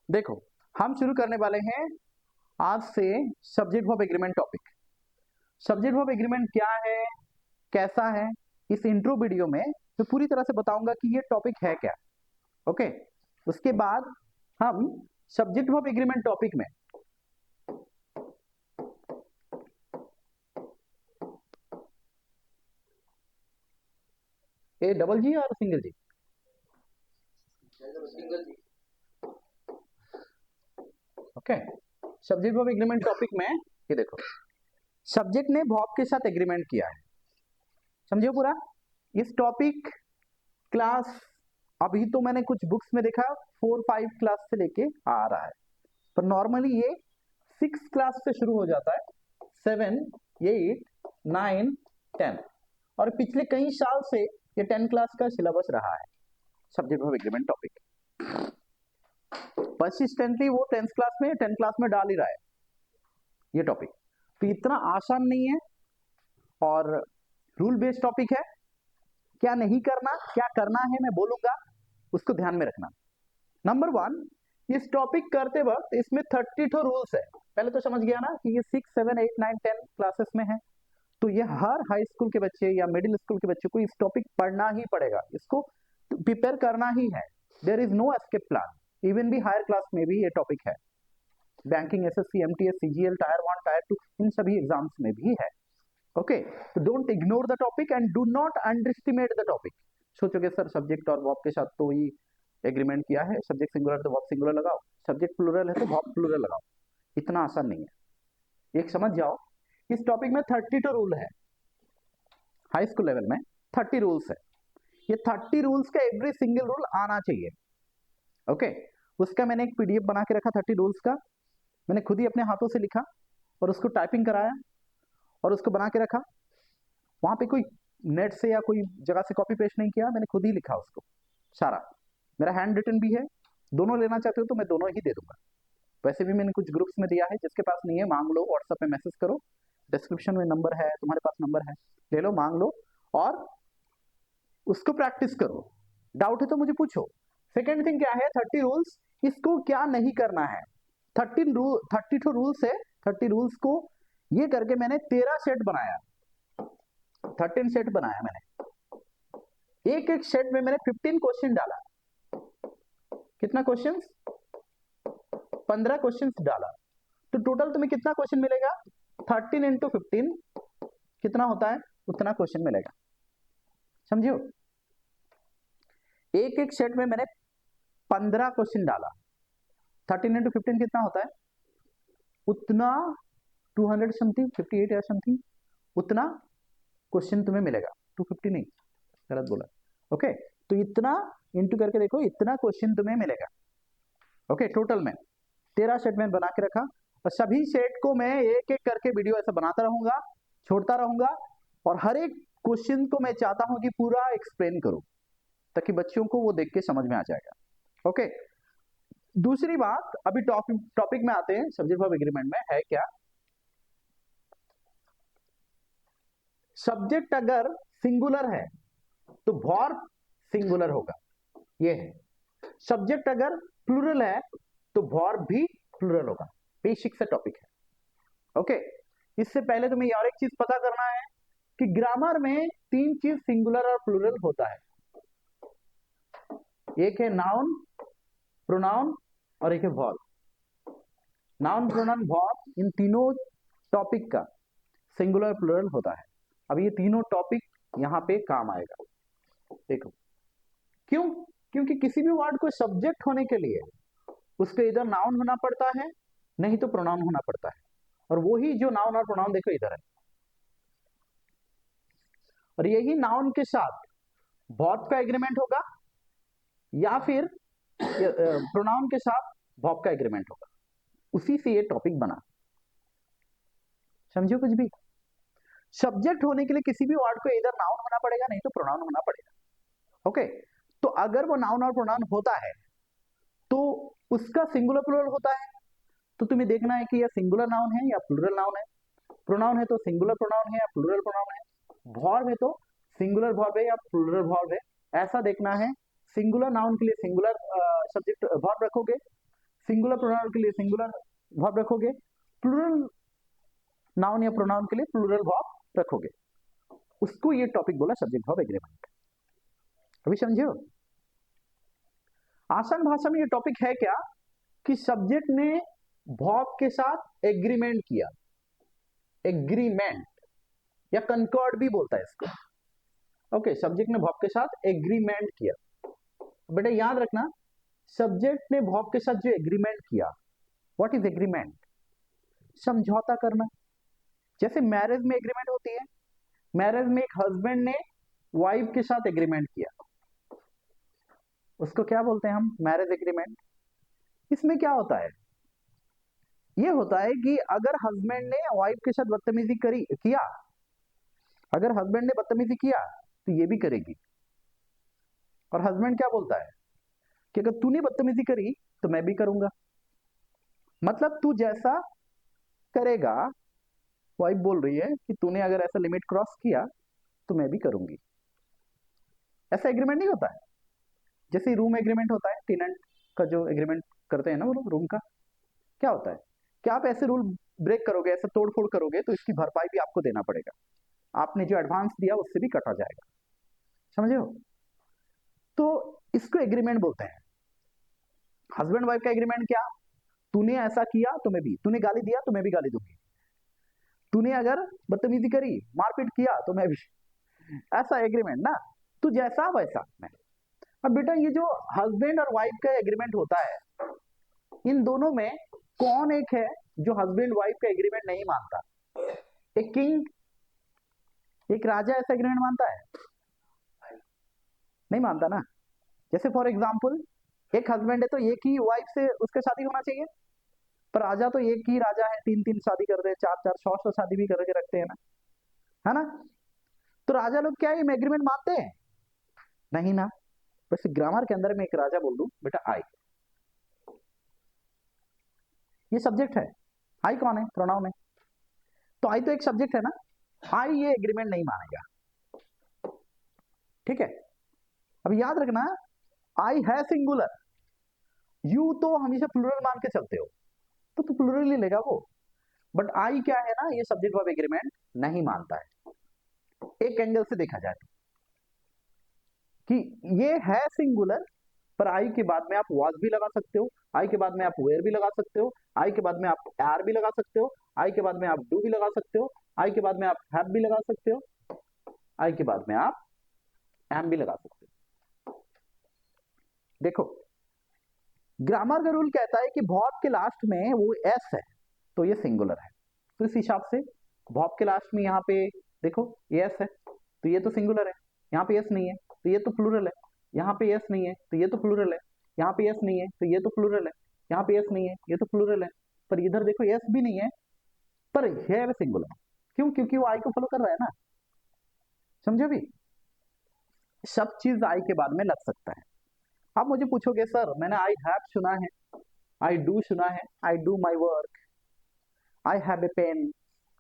देखो, हम शुरू करने वाले हैं आज से subject of agreement topic. Subject of agreement क्या है, कैसा है, इस इंट्रो वीडियो में मैं पूरी तरह से बताऊंगा कि ये टॉपिक है क्या। ओके, उसके बाद हम सब्जेक्ट ऑफ एग्रीमेंट टॉपिक में ए डबल जी और single G, okay. Subject of agreement topic में ये देखो, सब्जेक्ट ने वर्ब के साथ एग्रीमेंट किया है, समझो पूरा। इस टॉपिक क्लास अभी तो मैंने कुछ बुक्स में देखा 4-5 क्लास से लेके आ रहा है, पर नॉर्मली ये 6 क्लास से शुरू हो जाता है, 7, 8, 9, 10, और पिछले कई साल से ये 10 क्लास का सिलेबस रहा है subject of agreement topic. Persistently वो 10th क्लास में डाल ही रहा है ये टॉपिक, तो इतना आसान नहीं है और रूल बेस्ड टॉपिक है। क्या नहीं करना, क्या करना है मैं बोलूंगा, उसको ध्यान में रखना। नंबर 1, इस टॉपिक करते वक्त इसमें 32 रूल्स है। पहले तो समझ गया ना कि ये 6, 7, 8, 9, 10 क्लासेस में है, तो ये हर हाई स्कूल के बच्चे या मिडिल स्कूल के बच्चे को इस टॉपिक पढ़ना ही पड़ेगा, इसको प्रिपेयर करना ही है। There is no escape plan. Even भी हायर क्लास में भी ये टॉपिक है, banking, SSC, MTS, CGL, tier 1, tier 2, इन सभी एग्जाम्स में भी है। ओके, तो don't ignore the topic and do not underestimate the topic. सोचोगे सर सब्जेक्ट और वर्ब के साथ तो ही एग्रीमेंट किया है, सब्जेक्ट सिंगुलर तो वर्ब सिंगुलर लगाओ, सब्जेक्ट प्लूरल है तो वर्ब प्लूरल लगाओ, इतना आसान नहीं है। एक समझ जाओ, इस टॉपिक में 32 रूल है, हाई स्कूल लेवल में 30 रूल्स है। ये 30 रूल्स का एवरी सिंगल रूल आना चाहिए। ओके, उसका मैंने एक पीडीएफ बना के रखा 30 रूल्स का, मैंने खुद ही अपने हाथों से लिखा और उसको टाइपिंग कराया और उसको बना के रखा। वहां पे कोई नेट से या कोई जगह से कॉपी पेस्ट नहीं किया, मैंने खुद ही लिखा उसको सारा। मेरा हैंड रिटन भी है, दोनों लेना चाहते हो तो मैं दोनों ही दे दूंगा। वैसे भी मैंने कुछ ग्रुप्स में दिया है, जिसके पास नहीं है मांग लो, व्हाट्सएप पे मैसेज करो, डिस्क्रिप्शन में नंबर है, तुम्हारे पास नंबर है, ले लो, मांग लो और उसको प्रैक्टिस करो। डाउट है तो मुझे पूछो। सेकेंड थिंग क्या है, 30 रूल्स, इसको क्या नहीं करना है। 32 रूल्स है, 30 रूल्स को ये करके मैंने 13 सेट बनाया, 13 सेट बनाया मैंने। एक एक सेट में मैंने 15 क्वेश्चन डाला। कितना क्वेश्चन? 15 क्वेश्चन डाला, तो टोटल तुम्हें कितना क्वेश्चन मिलेगा? 13 इंटू 15 कितना होता है, उतना क्वेश्चन मिलेगा, समझियो। एक एक सेट में मैंने 15 क्वेश्चन डाला, 13 इंटू 15 कितना होता है, उतना 200 समथिंग, 58 या समथिंग, उतना क्वेश्चन तुम्हें मिलेगा। 250 नहीं, गलत बोला। ओके, तो इतना इंटू करके देखो, इतना क्वेश्चन तुम्हें मिलेगा। ओके, टोटल में 13 सेट में बना के रखा, और सभी सेट को मैं एक एक करके वीडियो ऐसा बनाता रहूंगा, छोड़ता रहूंगा, और हर एक क्वेश्चन को मैं चाहता हूं कि पूरा एक्सप्लेन करूं, ताकि बच्चों को वो देख के समझ में आ जाएगा। ओके, दूसरी बात, अभी टॉपिक में आते हैं। सब्जेक्ट ऑफ एग्रीमेंट में है क्या, सब्जेक्ट अगर सिंगुलर है तो वर्ब सिंगुलर होगा, ये है। सब्जेक्ट अगर प्लूरल है तो वर्ब भी प्लूरल होगा। बेसिक से टॉपिक है। ओके, इससे पहले तुम्हें और एक चीज पता करना है कि ग्रामर में 3 चीज सिंगुलर और प्लूरल होता है। एक है नाउन, प्रोनाउन और एक है वर्ब। नाउन, प्रोनाउन, वर्ब, इन तीनों टॉपिक का सिंगुलर प्लूरल होता है। अब ये तीनों टॉपिक यहां पे काम आएगा, देखो क्यों। क्योंकि किसी भी वर्ड को सब्जेक्ट होने के लिए उसको इधर नाउन होना पड़ता है, नहीं तो प्रोनाउन होना पड़ता है, और वही जो नाउन और प्रोनाउन देखो इधर है, और यही नाउन के साथ वर्ब का एग्रीमेंट होगा या फिर प्रोनाउन के साथ वर्ब का एग्रीमेंट होगा। उसी से ये टॉपिक बना, समझो कुछ भी। सब्जेक्ट होने के लिए किसी भी वर्ड को इधर नाउन होना पड़ेगा, नहीं तो प्रोनाउन होना पड़ेगा। ओके, तो अगर वो नाउन और प्रोनाउन होता है तो उसका सिंगुलर प्लूरल होता है, तो तुम्हें देखना है कि यह सिंगुलर नाउन है या प्लूरल नाउन है। प्रोनाउन है तो सिंगुलर प्रोनाउन है या प्लूरल प्रोनाउन है। वर्ब है तो सिंगुलर वर्ब है या प्लूरल वर्ब है, ऐसा देखना है। सिंगुलर नाउन के लिए सिंगुलर सब्जेक्ट वर्ब रखोगे, सिंगुलर प्रोनाउन के लिए सिंगुलर वर्ब रखोगे, प्लूरल नाउन या प्रोनाउन के लिए प्लूरल वर्ब रखोगे। उसको ये टॉपिक बोला सब्जेक्ट वर्ब एग्रीमेंट। अभी समझो आसान भाषा में ये टॉपिक है क्या कि सब्जेक्ट ने वर्ब के साथ एग्रीमेंट किया, एग्रीमेंट या कंकर्ड भी बोलता है इसको। ओके, सब्जेक्ट ने वर्ब के साथ एग्रीमेंट किया। बेटा याद रखना, सब्जेक्ट ने वर्ब के साथ जो एग्रीमेंट किया, व्हाट इज एग्रीमेंट? समझौता करना। जैसे मैरिज में एग्रीमेंट होती है, मैरिज में एक हस्बैंड ने वाइफ के साथ एग्रीमेंट किया, उसको क्या बोलते हैं हम? Marriage agreement. इसमें क्या होता है? ये होता है कि अगर हस्बैंड ने वाइफ के साथ बदतमीजी किया, अगर हस्बैंड ने बदतमीजी किया तो ये भी करेगी। और हस्बैंड क्या बोलता है कि अगर तूने बदतमीजी करी तो मैं भी करूंगा। मतलब तू जैसा करेगा, वाइफ बोल रही है कि तूने अगर ऐसा लिमिट क्रॉस किया तो मैं भी करूंगी। ऐसा एग्रीमेंट नहीं होता है जैसे रूम एग्रीमेंट होता है, टेनेंट का जो एग्रीमेंट करते हैं ना वो रूम का। क्या होता है कि आप ऐसे रूल ब्रेक करोगे, ऐसे तोड़ फोड़ करोगे तो इसकी भरपाई भी आपको देना पड़ेगा, आपने जो एडवांस दिया उससे भी कटा जाएगा। समझे हो? तो इसको एग्रीमेंट बोलते हैं। हस्बैंड वाइफ का एग्रीमेंट क्या? तूने ऐसा किया तो मैं भी, तूने गाली दिया तो मैं भी गाली दूंगी, तूने अगर बदतमीजी करी, मारपीट किया तो मैं भी। ऐसा एग्रीमेंट ना, तू जैसा वैसा मैं। अब बेटा ये जो हस्बैंड और वाइफ का एग्रीमेंट होता है, इन दोनों में कौन एक है जो हस्बैंड वाइफ का एग्रीमेंट नहीं मानता? एक किंग, एक राजा ऐसा एग्रीमेंट मानता है? नहीं मानता ना। जैसे फॉर एग्जांपल एक हस्बैंड है तो एक ही वाइफ से उसका शादी होना चाहिए, पर राजा तो एक ही राजा है, 3-3 शादी कर रहे हैं, 4-4 100 शादी भी करके रखते हैं ना, है ना? तो राजा लोग क्या ये एग्रीमेंट मानते हैं? नहीं ना। वैसे ग्रामर के अंदर में एक राजा बोल दूं बेटा, आई, ये सब्जेक्ट है, आई कौन है? प्रोनाउन है। तो आई तो एक सब्जेक्ट है ना, आई ये एग्रीमेंट नहीं मानेगा। ठीक है, अब याद रखना, आई है सिंगुलर, यू तो हमेशा प्लूरल मान के चलते हो, तो प्लूरल ही लेगा वो। बट आई क्या है ना, ये सब्जेक्ट वर्ब एग्रीमेंट नहीं मानता है। एक एंगल से देखा जाए तो कि ये है सिंगुलर, पर आई के बाद में आप वाज भी लगा सकते हो, आई के बाद में आप वेयर भी लगा सकते हो, आई के बाद में आप आर भी लगा सकते हो, आई के बाद में आप डू भी लगा सकते हो, आई के बाद में आप हैव भी लगा सकते हो, आई के बाद में आप एम भी लगा सकते हो। देखो ग्रामर का रूल कहता है कि वर्ब के लास्ट में वो एस है तो ये सिंगुलर है। तो इस हिसाब से वर्ब के लास्ट में यहाँ पे देखो ये एस है तो ये तो सिंगुलर है, यहाँ पे एस नहीं है तो ये तो प्लूरल है, यहाँ पे एस नहीं है तो ये तो प्लूरल है, यहाँ पे एस नहीं है तो ये तो प्लूरल है, यहाँ पे एस नहीं है ये तो प्लूरल है, पर इधर देखो एस भी नहीं है पर है सिंगुलर। क्यों? क्योंकि वो आई को फॉलो कर रहा है ना। समझे भी? सब चीज आई के बाद में लग सकता है। आप मुझे पूछोगे सर मैंने आई हैव सुना है, आई डू सुना है, I do my work, I have a pen,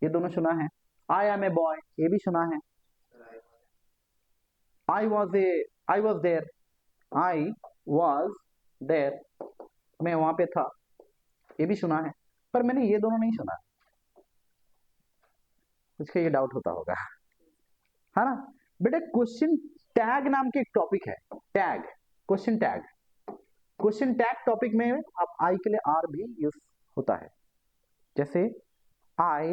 ये दोनों सुना है, आई एम ए बॉय ये भी सुना है, I was there, I was there, मैं वहां पे था, ये भी सुना है, पर मैंने ये दोनों नहीं सुना। कुछ का ये डाउट होता होगा, है ना बेटा? क्वेश्चन टैग नाम की एक टॉपिक है, tag, question tag. Question tag topic में आप आई के लिए आर भी यूज होता है। जैसे I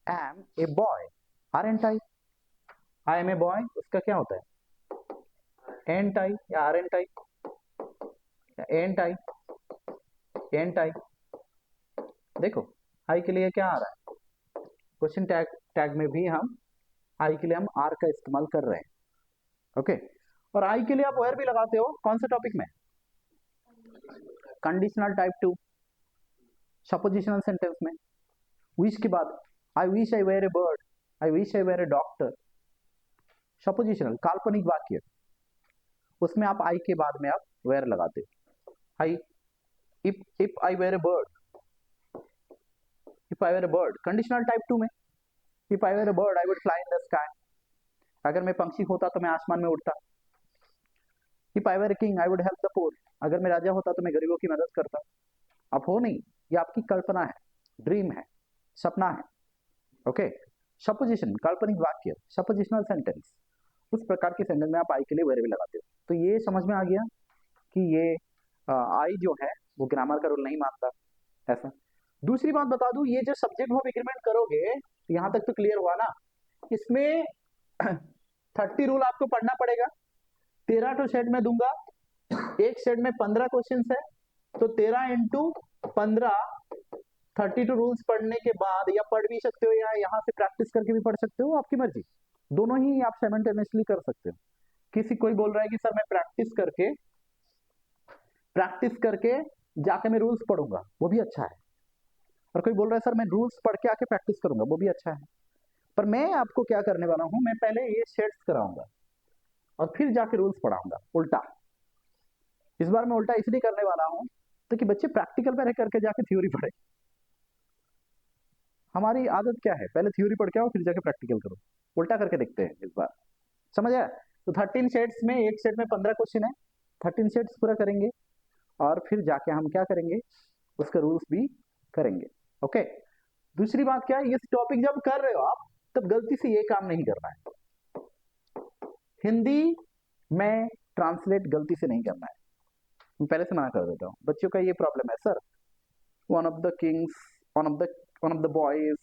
am a boy, are and I am a boy, उसका क्या होता है? एंट आई या आर एंट आई या एंट आई, एंट आई। देखो आई के लिए क्या आ रहा है? क्वेश्चन टैग, टैग में भी हम आई के लिए हम आर का इस्तेमाल कर रहे हैं। ओके, और आई के लिए आप वेयर भी लगाते हो, कौन से टॉपिक में? कंडीशनल टाइप 2, सपोजिशनल सेंटेंस में। विश के बाद I wish I were a bird, I wish I were a doctor, suppositional काल्पनिक वाक्य, उसमें आप आई के बाद में आप वेयर लगाते हो। I if I were a bird, if I were a bird, conditional type 2 में if I were a bird I would fly in the sky, अगर मैं पंछी होता तो मैं आसमान में उड़ता। If I were a king I would help the poor, अगर मैं राजा होता तो मैं गरीबों की मदद करता। आप हो नहीं, ये आपकी कल्पना है, ड्रीम है, सपना है। ओके, सपोजिशन, काल्पनिक वाक्य, सपोजिशनल सेंटेंस, उस प्रकार के सेंटेंस में आप आई के लिए वेर भी लगाते हो। तो ये समझ में आ गया कि ये आई जो है वो ग्रामर का रूल नहीं मानता ऐसा। दूसरी बात बता दूं, ये जो सब्जेक्ट वर्ब एग्रीमेंट करोगे, तो यहां तक तो क्लियर हुआ ना। इसमें 30 रूल आपको पढ़ना पड़ेगा, 13 तो सेट में दूंगा, एक सेट में 15 क्वेश्चन है, तो 13 इंटू 15, 32 रूल्स पढ़ने के बाद, या पढ़ भी सकते हो या यहाँ से प्रैक्टिस करके भी पढ़ सकते हो, आपकी मर्जी, दोनों ही आप साइमल्टेनियसली कर सकते हो। किसी कोई बोल रहा है कि सर मैं प्रैक्टिस करके जाके मैं रूल्स पढ़ूंगा, वो भी अच्छा है। और कोई बोल रहा है सर मैं रूल्स पढ़ के आके प्रैक्टिस करूंगा, वो भी अच्छा है। पर मैं आपको क्या करने वाला हूं, मैं पहले ये सेट्स कराऊंगा और फिर जाके रूल्स पढ़ाऊंगा, उल्टा। इस बार मैं उल्टा इसलिए करने वाला हूं ताकि बच्चे प्रैक्टिकल पहले करके जाके थ्योरी पढ़े। हमारी आदत क्या है, पहले थ्योरी पढ़ के आओ फिर जाके प्रैक्टिकल करो। उल्टा करके देखते हैं इस बार, समझ आया? तो 13 सेट्स में, एक सेट में 15 क्वेश्चन है, 13 सेट्स पूरा करेंगे और फिर जाके हम क्या करेंगे, उसका रूल्स भी करेंगे। ओके, दूसरी बात क्या है, इस टॉपिक जब कर रहे हो आप, तब गलती से ये काम नहीं करना है, हिंदी में ट्रांसलेट गलती से नहीं करना है। मैं पहले से मना कर देता हूँ, बच्चों का ये प्रॉब्लम है, sir one of the Kings, one of the boys,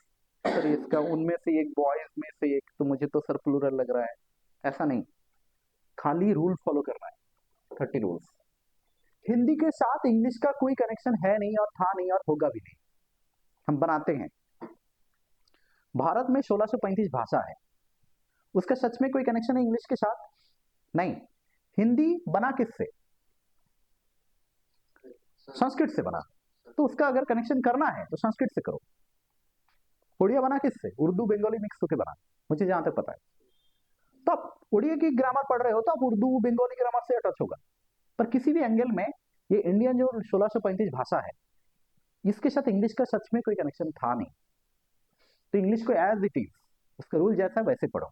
sir इसका उनमें से एक, बॉयज में से एक, तो मुझे तो सर प्लूरल लग रहा है। ऐसा नहीं, खाली रूल फॉलो करना है, 30 रूल्स। हिंदी के साथ इंग्लिश का कोई कनेक्शन है नहीं, और था नहीं, और होगा भी नहीं, हम बनाते हैं। भारत में 1635 भाषा है, उसका सच में कोई कनेक्शन है इंग्लिश के साथ? नहीं। हिंदी बना किससे? संस्कृत से बना, तो उसका अगर कनेक्शन करना है तो संस्कृत से करो। उड़िया बना किससे? उर्दू बंगाली मिक्स होकर बना, मुझे जहां तक पता है। तो आप उड़िया की ग्रामर पढ़ रहे हो तो आप उर्दू बंगाली ग्रामर से अटैच होगा, पर किसी भी एंगल में ये इंडियन जो 1635 भाषा है, इसके साथ इंग्लिश का सच में कोई कनेक्शन था नहीं। तो इंग्लिश को एज इट इज, उसका रूल जैसा है वैसे पढ़ो।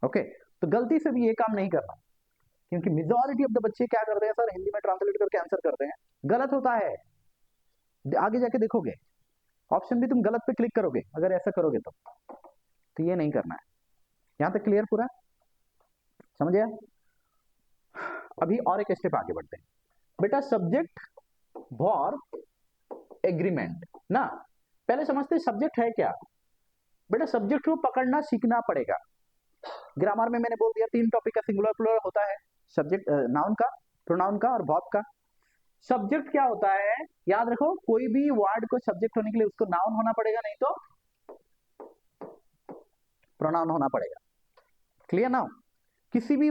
ओके, तो गलती से भी ये काम नहीं करना, क्योंकि मेजॉरिटी ऑफ द बच्चे क्या करते हैं, सर हिंदी में ट्रांसलेट करके आंसर करते हैं, गलत होता है। आगे जाके देखोगे, ऑप्शन भी तुम गलत पे क्लिक करोगे अगर ऐसा करोगे तो ये नहीं करना है। यहां तक क्लियर पूरा, समझ गया? अभी और एक स्टेप आगे बढ़ते हैं। बेटा सब्जेक्ट वर्ब एग्रीमेंट ना, पहले समझते सब्जेक्ट है क्या। बेटा सब्जेक्ट को पकड़ना सीखना पड़ेगा। ग्रामर में मैंने बोल दिया 3 टॉपिक का सिंगुलर प्लूरल होता है, सब्जेक्ट नाउन का, प्रोनाउन का और वर्ब का। सब्जेक्ट क्या होता है, याद रखो, कोई भी वर्ड को सब्जेक्ट होने के लिए उसको नाउन होना पड़ेगा, नहीं तो प्रोनाउन होना पड़ेगा। Clear now? किसी भी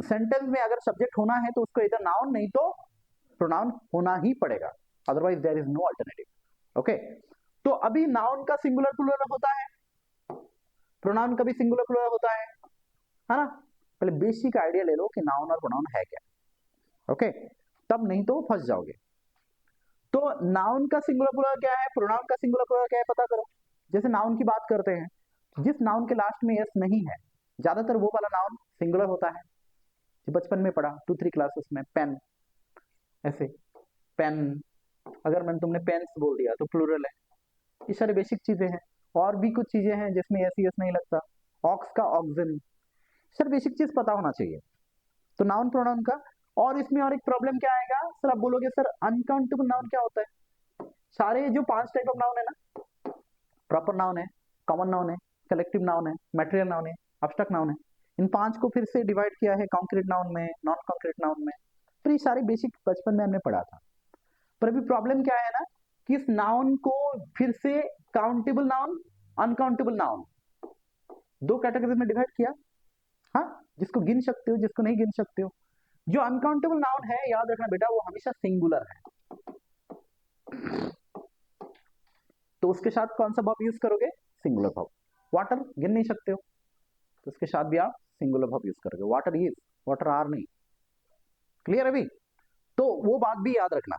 सेंटेंस में अगर सब्जेक्ट होना है तो उसको इधर नाउन नहीं तो प्रोनाउन होना ही पड़ेगा, otherwise there is no alternative. Okay, तो अभी नाउन का सिंगुलर प्लूरल होता है, प्रोनाउन का भी सिंगुलर प्लूरल होता है ना? पहले बेसिक आइडिया ले लो कि नाउन और प्रोनाउन है क्या। ओके, तब नहीं तो फंस जाओगे। तो नाउन का सिंगुलर प्लूरल क्या है, प्रोनाउन का सिंगुलर प्लूरल क्या है, पता करो। जैसे नाउन की बात करते हैं, जिस नाउन के लास्ट में एस नहीं है, ज्यादातर वो वाला नाउन सिंगुलर होता है। जो बचपन में पढ़ा 2-3 क्लासेस में, पेन, ऐसे पेन, अगर मैंने तुमने पेन्स बोल दिया तो प्लूरल है। ये सारी बेसिक चीजें हैं, और भी कुछ चीजें हैं जिसमें एस एस नहीं लगता, ऑक्स का ऑक्सिन, सर बेसिक चीज पता होना चाहिए। तो नाउन प्रोनाउन का, और इसमें और एक प्रॉब्लम क्या आएगा, सर आप बोलोगे सर अनकाउंटेबल नाउन क्या होता है। सारे जो 5 टाइप ऑफ नाउन है ना, प्रॉपर नाउन है, कॉमन नाउन है, कलेक्टिव नाउन है, मटेरियल नाउन है, अब्स्ट्रैक्ट नाउन है, इन 5 को फिर से डिवाइड किया है कॉन्क्रीट नाउन में, नॉन कॉन्क्रीट नाउन में। तो ये सारे बेसिक बचपन में हमने पढ़ा था। पर अभी प्रॉब्लम क्या है ना, कि इस नाउन को फिर से countable noun, uncountable noun, 2 category में डिवाइड किया। हाँ, जिसको गिन सकते हो, जिसको नहीं गिन सकते हो। जो अनकाउंटेबल नाउन है, याद रखना बेटा, वो हमेशा सिंगुलर है, तो उसके साथ कौन सा वर्ब यूज करोगे, सिंगुलर वर्ब। वाटर गिन नहीं सकते हो, तो उसके साथ भी आप सिंगुलर वर्ब यूज करोगे, वाटर इज, वाटर आर नहीं। क्लियर है अभी? तो वो बात भी याद रखना।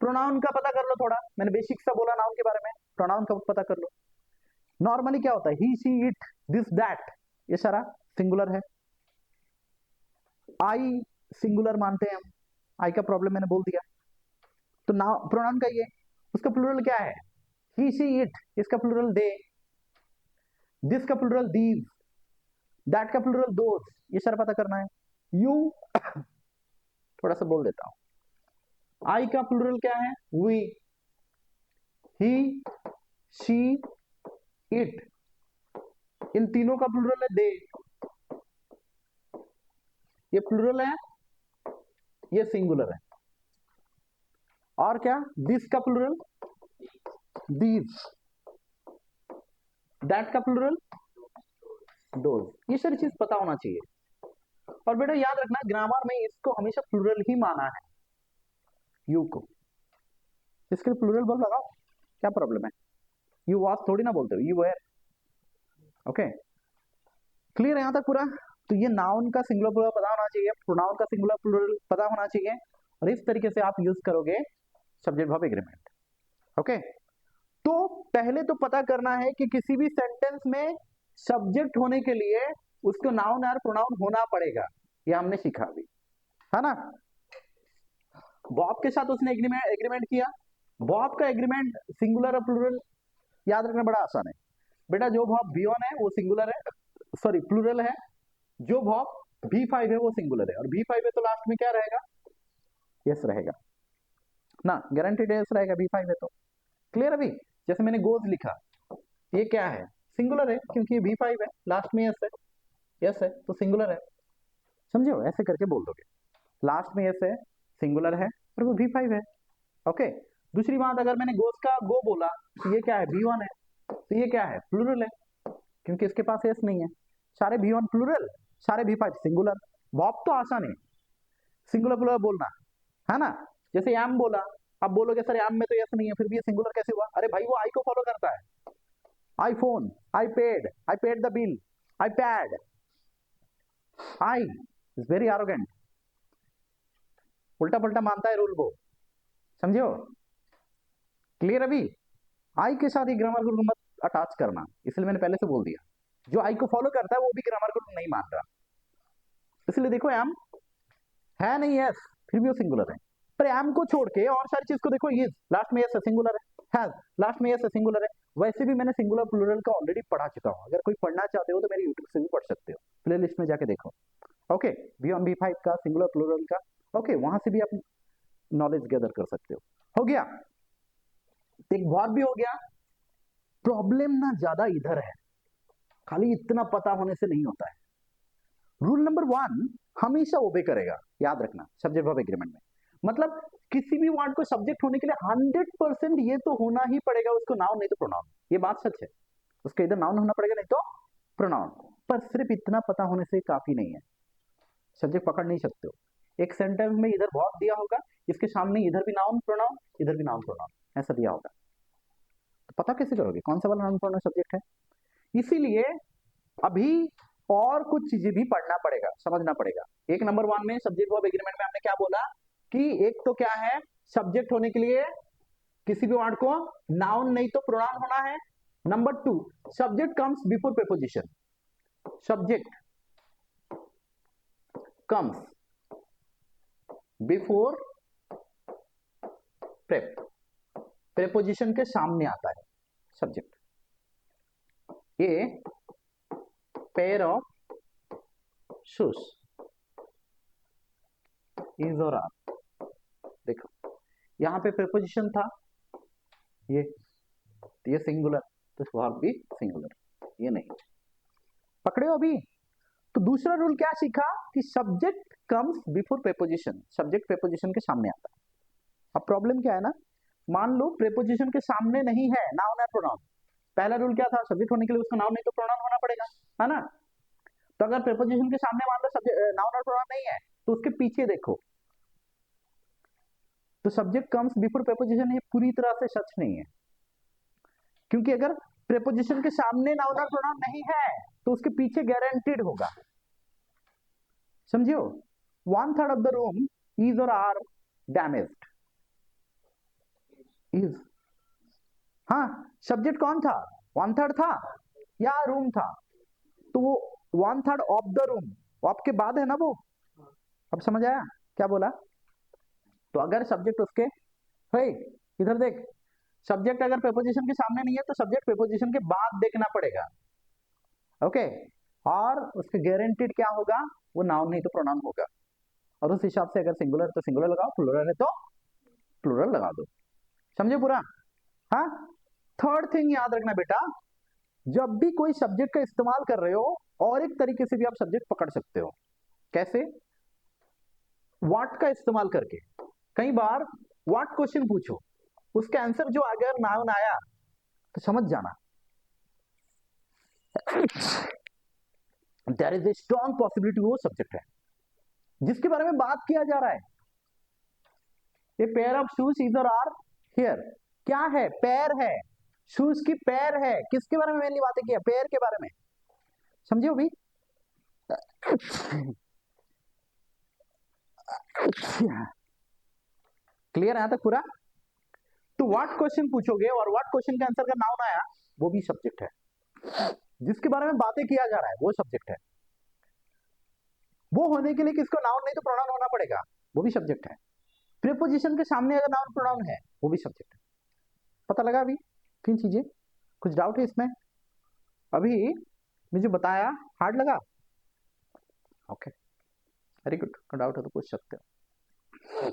प्रोनाउन का पता कर लो थोड़ा, मैंने बेसिक सा बोला नाउन के बारे में, प्रोनाउन का पता कर लो। नॉर्मली क्या होता है, ही शी इट दिस दैट, ये सारा सिंगुलर है। आई सिंगुलर मानते हैं हम, आई का प्रॉब्लम मैंने बोल दिया। तो नाउन प्रोनाउन का ये, उसका प्लूरल क्या है? ही शी इट, इसका प्लूरल दे, दिस का प्लूरल दीज, दैट का प्लूरल दोज, ये सारा पता करना है। यू थोड़ा सा बोल देता हूं, आई का प्लूरल क्या है? वी, ही, शी, इट, इन तीनों का प्लूरल है दे, ये प्लूरल है, ये सिंगुलर है। और क्या? दिस का प्लूरल दीज, दैट का प्लूरल दोज, ये सारी चीज पता होना चाहिए। और बेटा याद रखना, ग्रामर में इसको हमेशा प्लूरल ही माना है, यू को, इसके लिए प्लूरल वर्ब लगाओ, क्या प्रॉब्लम है? यू वाज थोड़ी ना बोलते हो, यू वेयर। ओके, क्लियर है यहां तक पूरा? तो ये नाउन का सिंगुलर प्लूरल पता होना चाहिए, प्रोनाउन का सिंगुलर प्लूरल पता होना चाहिए, और इस तरीके से आप यूज करोगे सब्जेक्ट वर्ब एग्रीमेंट। ओके, तो पहले तो पता करना है कि किसी भी सेंटेंस में सब्जेक्ट होने के लिए उसको नाउन और प्रोनाउन होना पड़ेगा, ये हमने सीखा अभी, है ना? बॉब के साथ उसने एग्रीमेंट किया, बॉब का एग्रीमेंट सिंगुलर और प्लूरल याद रखना बड़ा आसान है बेटा। जो बॉब बियॉन है वो सिंगुलर है, सॉरी प्लूरल है, जो बॉब B5 है वो सिंगुलर है, और B5 है तो लास्ट में क्या रहेगा? यस रहेगा ना, गारंटीड यस रहेगा, B5 है तो। क्लियर अभी? जैसे मैंने गोज लिखा, ये क्या है? सिंगुलर है, क्योंकि ये B5 है, लास्ट में यस है, यस है तो सिंगुलर है। समझो, ऐसे करके बोल दोगे, लास्ट में यस है, सिंगुलर है, और वो B5 है। ओके, दूसरी बात, अगर मैंने गोज का गो बोला तो ये क्या है? B1 है, तो ये क्या है? प्लूरल है, क्योंकि इसके पास यस नहीं है। सारे B1 प्लूरल, सारे B5 सिंगुलर। बॉब तो आसान है सिंगुलर प्लूरल बोलना, है ना? जैसे एम बोला, अब बोलोगे सर एम में तो यस नहीं है, फिर भी ये सिंगुलर कैसे हुआ? अरे भाई वो आई को फॉलो करता है, iPhone, I paid the bill, eye pad, I is very arrogant, उल्टा पुल्टा मानता है रूल को, समझो? क्लियर अभी? आई के साथ ही ग्रामर को मत अटैच करना, इसलिए मैंने पहले से बोल दिया, जो आई को फॉलो करता है वो भी ग्रामर को नहीं मान रहा। इसलिए देखो एम है नहीं यस, फिर भी वो सिंगुलर है, पर एम को छोड़ के और सारी चीज को देखो, ये लास्ट में यस है सिंगुलर है, लास्ट में यस है सिंगुलर है। वैसे भी मैंने सिंगुलर प्लूरल का ऑलरेडी पढ़ा चुका हूं, अगर कोई पढ़ना चाहते हो तो मेरे यूट्यूब से भी पढ़ सकते हो, प्ले लिस्ट में जाके देखो। ओके, B1 B5 का सिंगुलर प्लूरल का, ओके, वहां से भी आप नॉलेज गैदर कर सकते हो गया? एक वर्ब भी हो गया। प्रॉब्लम ना ज्यादा इधर है, खाली इतना पता होने से नहीं होता है। रूल नंबर 1 हमेशा ओबे करेगा, याद रखना सब्जेक्ट वर्ब एग्रीमेंट में, मतलब किसी भी वर्ड को सब्जेक्ट होने के लिए 100% ये तो होना ही पड़ेगा उसको नाउन नहीं तो प्रोनाउन, ये बात सच है, उसका इधर नाउन होना पड़ेगा नहीं तो प्रोनाउन। पर सिर्फ इतना पता होने से काफी नहीं है, सब्जेक्ट पकड़ नहीं सकते हो। एक सेंटेंस में इधर वर्ब दिया होगा, इसके सामने इधर भी नाउन प्रोनाउन, इधर भी नाउन प्रोनाउन, ऐसा दिया होगा, तो पता कैसे करोगे कौन सा वाला नाउन प्रोनाउन सब्जेक्ट है? इसीलिए अभी और कुछ चीजें भी पढ़ना पड़ेगा, समझना पड़ेगा। एक नंबर 1 में सब्जेक्ट वर्ब एग्रीमेंट में हमने क्या बोला कि एक तो क्या है, सब्जेक्ट होने के लिए किसी भी वर्ड को नाउन नहीं तो प्रोनाउन होना है। Number 2, subject comes before preposition, subject comes before prep, preposition के सामने आता है सब्जेक्ट। ये पेयर ऑफ शूज इज और आर, देखो यहां पे प्रीपोजिशन था, ये सिंगुलर, तो वर्ब भी सिंगुलर, ये नहीं पकड़े हो अभी? तो दूसरा रूल क्या सीखा कि subject comes before preposition, subject preposition के सामने आता है। अब प्रॉब्लम क्या है ना, मान लो प्रीपोजिशन के सामने नहीं है नाउन और प्रोनाउन, पहला रूल क्या था, सब्जेक्ट होने के लिए उसका नाउन नहीं तो प्रोनाउन होना पड़ेगा, है ना? तो अगर प्रीपोजिशन के सामने मान लो नाउन और प्रोनाउन नहीं है, तो उसके पीछे देखो, तो सब्जेक्ट कम्स बिफोर प्रीपोजिशन, ये पूरी तरह से सच नहीं है, क्योंकि अगर प्रीपोजिशन के सामने नाउन और प्रोनाउन नहीं है तो उसके पीछे गारंटीड होगा, समझियो? 1/3 ऑफ द रूम इज और आर डैमेज्ड, इज, हाँ सब्जेक्ट कौन था, 1/3 था या रूम था, तो वो 1/3 ऑफ द रूम, आपके बाद है ना वो, अब समझ आया क्या बोला? तो अगर सब्जेक्ट उसके हे इधर देख, सब्जेक्ट अगर प्रीपोजिशन के सामने नहीं है तो सब्जेक्ट प्रीपोजिशन के बाद देखना पड़ेगा, ओके। और उसके गारंटीड क्या होगा, वो नाउन नहीं तो प्रोनाउन होगा, और उस हिसाब से अगर सिंगुलर है तो सिंगुलर लगाओ, प्लूरल है तो प्लूरल लगा दो, समझे पूरा। हाँ, थर्ड थिंग याद रखना बेटा, जब भी कोई सब्जेक्ट का इस्तेमाल कर रहे हो और एक तरीके से भी आप सब्जेक्ट पकड़ सकते हो, कैसे, व्हाट का इस्तेमाल करके। कई बार व्हाट क्वेश्चन पूछो, उसका आंसर जो अगर नाउन आया तो समझ जाना there is a strong possibility वो सब्जेक्ट है जिसके बारे में बात किया जा रहा है। ए पेयर ऑफ शूज इधर आर हियर, क्या है, पैर है, शूज की पैर है, किसके बारे में मेनली बातें किया, पैर के बारे में, समझे भी। क्लियर है यहां तक पूरा। तो व्हाट क्वेश्चन पूछोगे और व्हाट क्वेश्चन का आंसर का नाउन आया वो भी सब्जेक्ट है, जिसके बारे में बातें किया जा रहा है वो सब्जेक्ट है। वो होने के लिए किसको नाउन नहीं तो प्रोनाउन होना पड़ेगा, वो भी सब्जेक्ट है। प्रीपोजिशन के सामने अगर नाउन प्रोनाउन है वो भी सब्जेक्ट है। पता लगा अभी तीन चीजें, कुछ डाउट है इसमें अभी मुझे बताया, हार्ड लगा, ओके वेरी गुड, डाउट है तो पूछ सकते हो।